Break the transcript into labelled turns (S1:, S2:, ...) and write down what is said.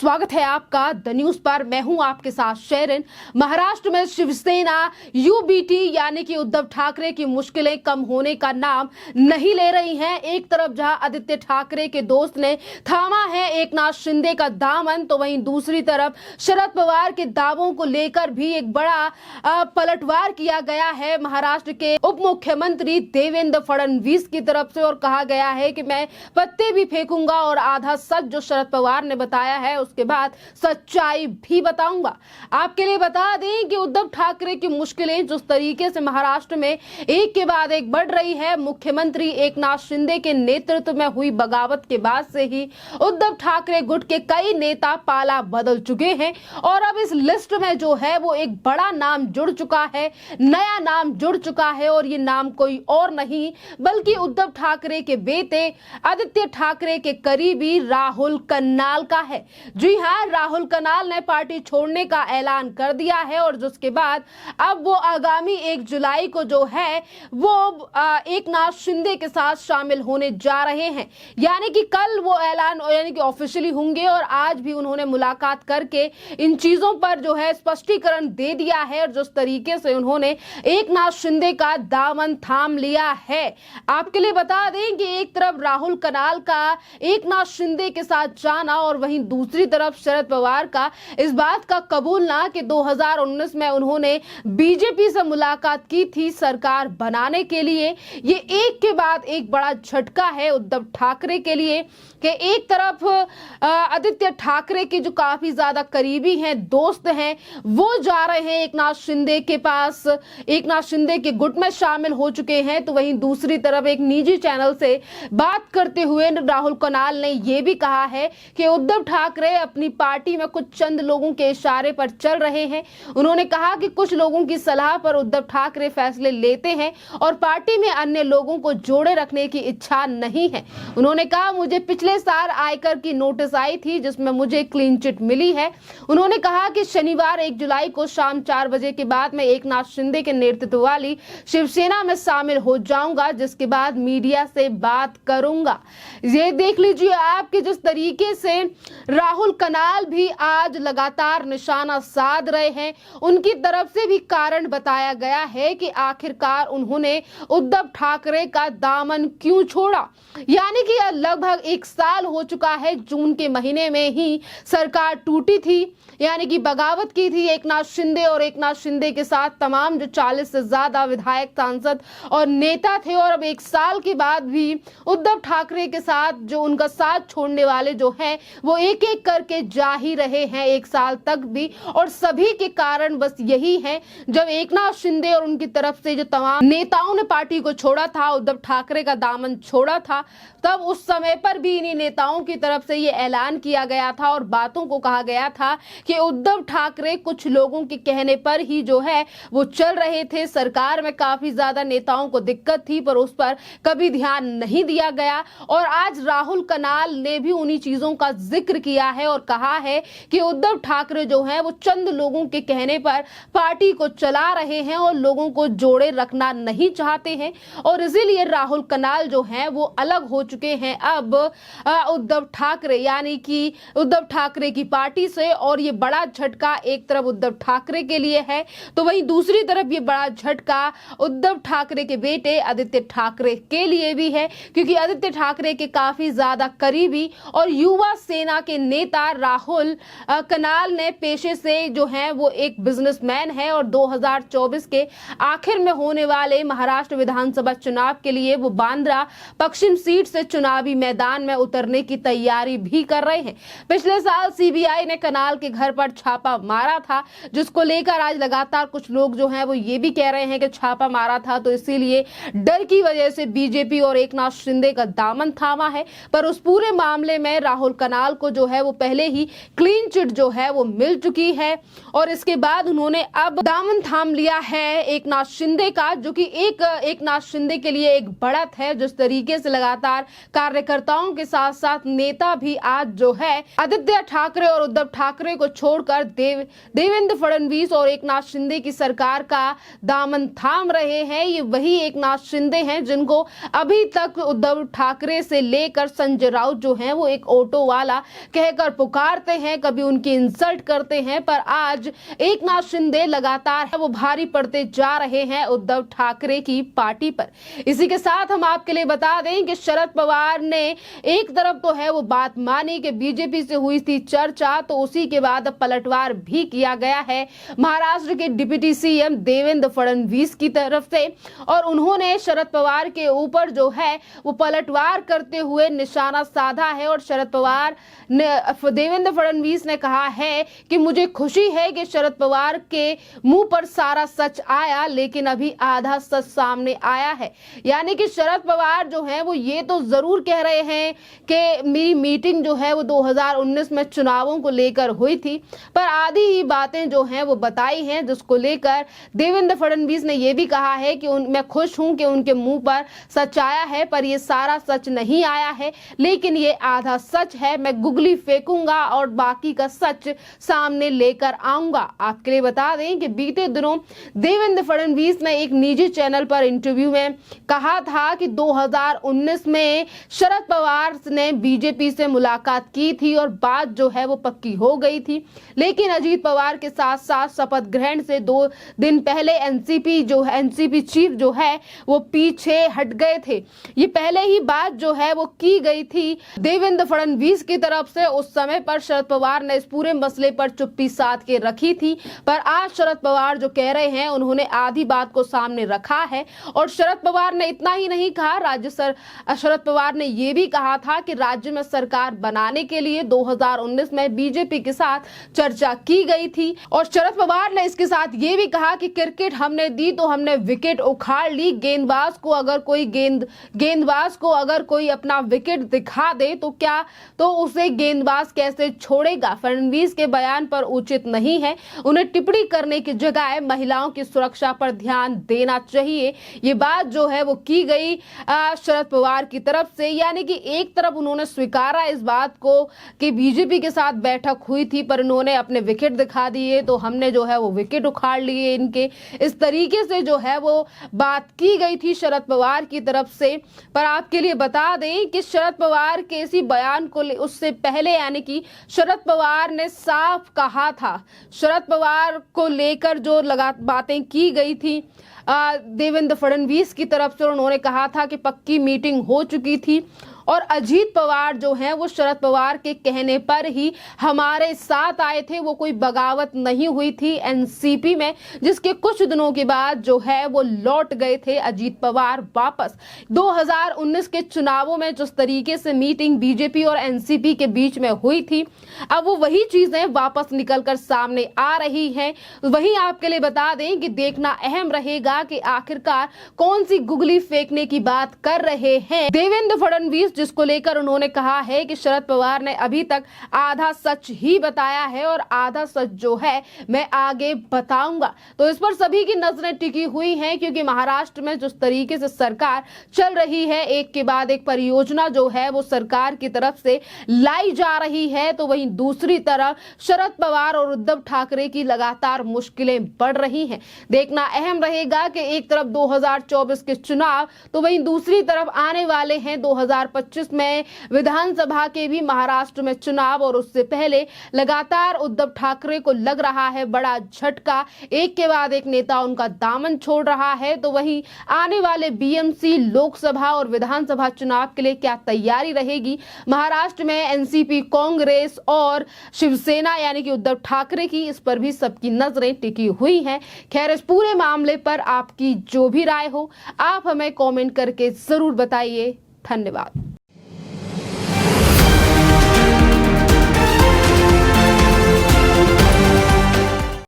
S1: स्वागत है आपका द न्यूज पर। मैं हूं आपके साथ शेरिन। महाराष्ट्र में शिवसेना यूबीटी यानी कि उद्धव ठाकरे की मुश्किलें कम होने का नाम नहीं ले रही हैं। एक तरफ जहां आदित्य ठाकरे के दोस्त ने थामा है एकनाथ शिंदे का दामन, तो वहीं दूसरी तरफ शरद पवार के दावों को लेकर भी एक बड़ा पलटवार किया गया है महाराष्ट्र के उप मुख्यमंत्री देवेंद्र फडणवीस की तरफ से, और कहा गया है कि मैं पत्ते भी फेंकूंगा और आधा सच जो शरद पवार ने बताया है उसके बाद सच्चाई भी बताऊंगा। आपके लिए बता दें कि उद्धव ठाकरे की मुश्किलें जिस तरीके से महाराष्ट्र में एक के बाद एक बढ़ रही है, मुख्यमंत्री एकनाथ शिंदे के नेतृत्व में हुई बगावत के बाद से ही उद्धव ठाकरे गुट के कई नेता पाला बदल चुके हैं और अब इस लिस्ट में जो है वो एक बड़ा नाम जुड़ चुका है, नया नाम जुड़ चुका है, और ये नाम कोई और नहीं बल्कि उद्धव ठाकरे के बेटे आदित्य ठाकरे के करीबी राहुल कन्नाल का है। जी हां, राहुल कन्नाल ने पार्टी छोड़ने का ऐलान कर दिया है और जिसके बाद अब वो आगामी 1 जुलाई को जो है वो एकनाथ शिंदे के साथ शामिल होने जा रहे हैं। यानी कि कल वो ऐलान यानी कि ऑफिशियली होंगे और आज भी उन्होंने मुलाकात करके इन चीजों पर जो है स्पष्टीकरण दे दिया है और जिस तरीके से उन्होंने एकनाथ शिंदे का दामन थाम लिया है। आपके लिए बता दें कि एक तरफ राहुल कन्नाल का एकनाथ शिंदे के साथ जाना और वहीं दूसरी तरफ शरद पवार का इस बात का कबूलना कि 2019 में उन्होंने बीजेपी से मुलाकात की थी सरकार बनाने के लिए। ये एक के बाद एक बड़ा झटका है उद्धव ठाकरे के लिए कि एक तरफ आदित्य ठाकरे के जो काफी ज्यादा करीबी हैं, दोस्त हैं, वो जा रहे हैं एकनाथ शिंदे के पास, एकनाथ शिंदे के गुट में शामिल हो चुके हैं, तो वहीं दूसरी तरफ एक निजी चैनल से बात करते हुए राहुल कन्नाल ने यह भी कहा है कि उद्धव ठाकरे अपनी पार्टी में कुछ चंद लोगों के इशारे पर चल रहे हैं। उन्होंने कहा कि कुछ लोगों की सलाह पर उद्धव ठाकरे फैसले लेते हैं और पार्टी में अन्य लोगों को जोड़े रखने की इच्छा नहीं है। उन्होंने कहा, मुझे पिछले साल आयकर की नोटिस आई थी जिसमें मुझे क्लीन चिट मिली है। उन्होंने कहा कि शनिवार 1 जुलाई को शाम 4 बजे के बाद मैं एकनाथ शिंदे के नेतृत्व वाली शिवसेना में शामिल हो जाऊंगा, जिसके बाद मीडिया से बात करूंगा। ये देख लीजिए आप कि जिस तरीके से राहुल कन्नाल भी आज लगातार निशाना साध रहे हैं, उनकी तरफ से भी कारण बताया गया है कि आखिरकार उन्होंने उद्धव ठाकरे का दामन क्यों छोड़ा। यानी कि लगभग 1 साल हो चुका है, जून के महीने में ही सरकार टूटी थी, यानी कि बगावत की थी एकनाथ शिंदे और एकनाथ शिंदे के साथ तमाम जो 40 से ज्यादा विधायक, सांसद और नेता थे, और अब 1 साल के बाद भी उद्धव ठाकरे के साथ जो उनका साथ छोड़ने वाले जो हैं वो एक एक करके जा ही रहे हैं 1 साल तक भी, और सभी के कारण बस यही है, जब एकनाथ शिंदे और उनकी तरफ से जो तमाम नेताओं ने पार्टी को छोड़ा था, उद्धव ठाकरे का दामन छोड़ा था, तब उस समय पर भी इन्हीं नेताओं की तरफ से ये ऐलान किया गया था और बातों को कहा गया था कि उद्धव ठाकरे कुछ लोगों के कहने पर ही जो है वो चल रहे थे। सरकार में काफी ज्यादा नेताओं को दिक्कत थी पर उस पर कभी ध्यान नहीं दिया गया, और आज राहुल कन्नाल ने भी उन्हीं चीजों का जिक्र किया है और कहा है कि उद्धव ठाकरे जो है वो चंद लोगों के कहने पर पार्टी को चला रहे हैं और लोगों को जोड़े रखना नहीं चाहते हैं, और इसीलिए राहुल कन्नाल जो है वो अलग हो चुके हैं अब उद्धव ठाकरे यानी कि उद्धव ठाकरे की पार्टी से। और ये बड़ा झटका एक तरफ उद्धव ठाकरे के लिए है, तो वहीं दूसरी तरफ ये बड़ा झटका उद्धव ठाकरे के बेटे आदित्य ठाकरे के लिए भी है, क्योंकि आदित्य ठाकरे के काफी ज्यादा करीबी और युवा सेना के नेता राहुल कन्नाल ने पेशे से जो है वो एक बिजनेसमैन है और 2024 के आखिर में होने वाले महाराष्ट्र विधानसभा चुनाव के लिए वो बांद्रा पश्चिम सीट से चुनावी मैदान में उतरने की तैयारी भी कर रहे हैं। पिछले साल सीबीआई ने कन्नाल के घर पर छापा मारा था, जिसको लेकर आज लगातार कुछ लोग जो हैं वो ये भी कह रहे हैं कि छापा मारा था तो इसीलिए डर की वजह से बीजेपी और एकनाथ शिंदे का दामन थामा है, पर उस पूरे मामले में राहुल कन्नाल को जो है वो पहले ही क्लीन चिट जो है वो मिल चुकी है और इसके बाद उन्होंने अब दामन थाम लिया है एकनाथ शिंदे का, जो कि एकनाथ शिंदे के लिए एक बढ़त है। जिस तरीके से लगातार कार्यकर्ताओं के साथ साथ नेता भी आज जो है आदित्य ठाकरे और उद्धव ठाकरे को छोड़कर देवेंद्र फडणवीस और एकनाथ शिंदे की सरकार का दामन थाम रहे हैं। ये वही एकनाथ शिंदे हैं जिनको अभी तक उद्धव ठाकरे से लेकर संजय राउत जो हैं वो एक ऑटो वाला कहकर पुकारते हैं, कभी उनकी इंसल्ट करते हैं, पर आज एकनाथ शिंदे लगातार है वो भारी पड़ते जा रहे हैं उद्धव ठाकरे की पार्टी पर। इसी के साथ हम आपके लिए बता दें कि शरद पवार ने एक तरफ तो है वो बात मानी कि बीजेपी से हुई थी चर्चा, तो उसी के बाद पलटवार भी किया गया है महाराष्ट्र के डिप्टी सीएम देवेंद्र फडणवीस की तरफ से, और उन्होंने शरद पवार के ऊपर जो है वो पलटवार करते हुए निशाना साधा है। और शरद पवार ने, देवेंद्र फडणवीस ने कहा है कि मुझे खुशी है कि शरद पवार के मुंह पर सारा सच आया, लेकिन अभी आधा सच सामने आया है। यानी कि शरद पवार जो है वो ये तो जरूर कह रहे हैं कि मेरी मीटिंग जो है वो 2019 में चुनावों को लेकर हुई थी, पर आधी ही बातें जो हैं वो बताई हैं, जिसको लेकर देवेंद्र फडणवीस ने यह भी कहा है कि मैं खुश हूं कि उनके मुंह पर सच आया है, पर ये सारा सच नहीं आया है, लेकिन ये आधा सच है। मैं गुगली फेंकूंगा और बाकी का सच सामने लेकर आऊंगा। आपके लिए बता दें कि बीते दिनों देवेंद्र फडणवीस ने एक निजी चैनल पर इंटरव्यू में कहा था कि 2019 में शरद पवार ने बीजेपी से मुलाकात की थी और बात जो है वो पक्की हो गई थी, लेकिन अजीत पवार के साथ साथ शपथ ग्रहण से 2 दिन पहले एनसीपी चीफ जो है वो पीछे हट गए थे। ये पहले ही बात जो है वो की गई थी देवेंद्र फडणवीस की तरफ से। उस समय पर शरद पवार ने इस पूरे मसले पर चुप्पी साध के रखी थी, पर आज शरद पवार जो कह रहे हैं उन्होंने आधी बात को सामने रखा है। और शरद पवार ने इतना ही नहीं कहा, शरद पवार ने यह भी कहा था कि राज्य में सरकार बनाने के लिए 2019 में बीजेपी के साथ चर्चा की गई थी। और शरद पवार ने इसके साथ ये भी कहा कि क्रिकेट हमने दी तो हमने विकेट उखाड़ ली, गेंदबाज को अगर कोई अपना विकेट दिखा दे तो उसे गेंदबाज कैसे छोड़ेगा। फडणवीस के बयान पर उचित नहीं है, उन्हें टिप्पणी करने की जगह महिलाओं की सुरक्षा पर ध्यान देना चाहिए। ये बात जो है वो की गई शरद पवार की तरफ से। यानी कि एक तरफ उन्होंने स्वीकारा इस बात को कि बीजेपी के साथ बैठक हुई थी, पर इन्होंने अपने विकेट दिखा दिए तो हमने जो है वो विकेट उखाड़ लिए इनके, इस तरीके से जो है वो बात की गई थी शरद पवार की तरफ से। पर आपके लिए बता दें कि शरद पवार के इसी बयान को उससे पहले यानी कि शरद पवार ने साफ कहा था, शरद पवार को लेकर जो बातें की गई थी देवेंद्र फडणवीस की तरफ से, उन्होंने कहा था कि पक्की मीटिंग हो चुकी थी और अजीत पवार जो हैं वो शरद पवार के कहने पर ही हमारे साथ आए थे, वो कोई बगावत नहीं हुई थी एनसीपी में, जिसके कुछ दिनों के बाद जो है वो लौट गए थे अजीत पवार वापस। 2019 के चुनावों में जिस तरीके से मीटिंग बीजेपी और एनसीपी के बीच में हुई थी, अब वो वही चीजें वापस निकलकर सामने आ रही हैं। वहीं आपके लिए बता दें कि देखना अहम रहेगा कि आखिरकार कौन सी गुगली फेंकने की बात कर रहे हैं देवेंद्र फडणवीस, जिसको लेकर उन्होंने कहा है कि शरद पवार ने अभी तक आधा सच ही बताया है और आधा सच जो है मैं आगे बताऊंगा। तो इस पर सभी की नजरें टिकी हुई हैं, क्योंकि महाराष्ट्र में जिस तरीके से सरकार चल रही है, एक के बाद एक परियोजना जो है वो सरकार की तरफ से लाई जा रही है, तो वहीं दूसरी तरफ शरद पवार और उद्धव ठाकरे की लगातार मुश्किलें बढ़ रही हैं। देखना अहम रहेगा कि एक तरफ 2024 के चुनाव, तो वहीं दूसरी तरफ आने वाले हैं 2025 में विधानसभा के भी महाराष्ट्र में चुनाव, और उससे पहले लगातार उद्धव ठाकरे को लग रहा है बड़ा झटका, एक के बाद एक नेता उनका दामन छोड़ रहा है। तो वहीं आने वाले बीएमसी, लोकसभा और विधानसभा चुनाव के लिए क्या तैयारी रहेगी महाराष्ट्र में एनसीपी, कांग्रेस और शिवसेना यानी कि उद्धव ठाकरे की, इस पर भी सबकी नजरें टिकी हुई हैं। खैर, इस पूरे मामले पर आपकी जो भी राय हो आप हमें कमेंट करके जरूर बताइए। धन्यवाद।